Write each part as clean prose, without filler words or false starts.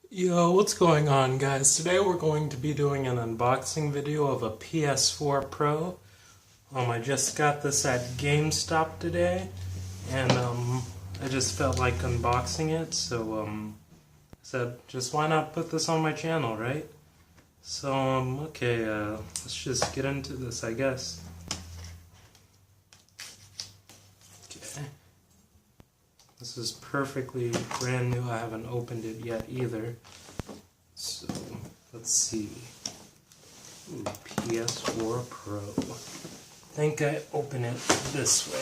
Yo, what's going on, guys? Today we're going to be doing an unboxing video of a PS4 Pro. I just got this at GameStop today, and I just felt like unboxing it, so I said, just why not put this on my channel, right? So okay, let's just get into this, I guess. Okay. This is perfectly brand new. I haven't opened it yet either. So, let's see. Ooh, PS4 Pro. I think I open it this way.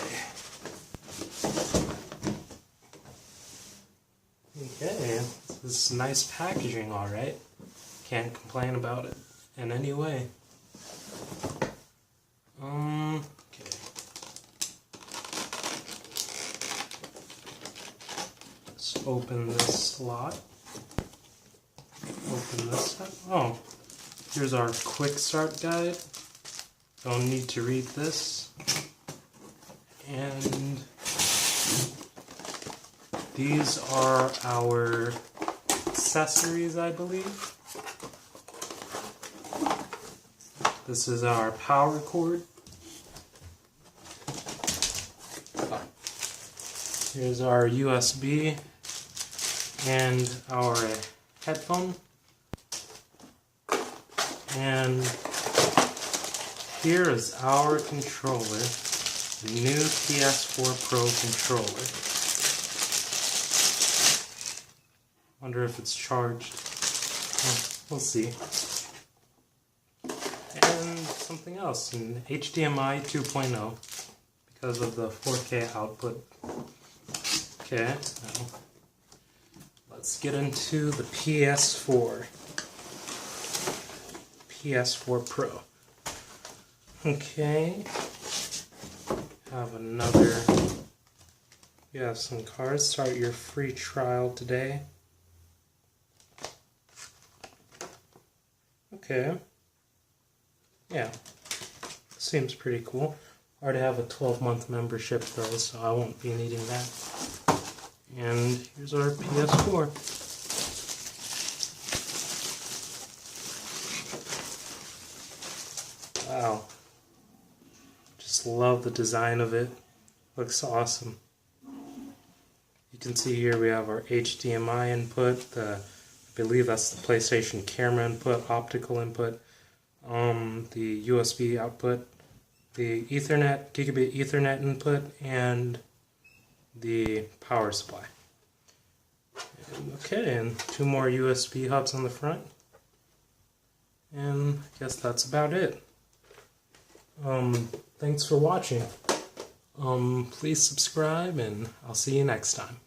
Okay, this is nice packaging, alright. Can't complain about it in any way. Okay. Let's open this slot. Open this up. Oh, here's our quick start guide. Don't need to read this. And these are our accessories, I believe. This is our power cord. Here's our USB and our headphone. And here is our controller, the new PS4 Pro controller. Wonder if it's charged. We'll see. And something else, an HDMI 2.0 because of the 4K output. Okay, now let's get into the PS4 Pro. Okay, we have some cards. Start your free trial today. Okay, yeah, seems pretty cool. I already have a 12-month membership though, so I won't be needing that. And here's our PS4. Wow. Just love the design of it. Looks awesome. You can see here we have our HDMI input, I believe that's the PlayStation camera input, optical input, the USB output, the Ethernet, gigabit Ethernet input, and the power supply. Okay, and two more USB hubs on the front. And I guess that's about it. Thanks for watching. Please subscribe, and I'll see you next time.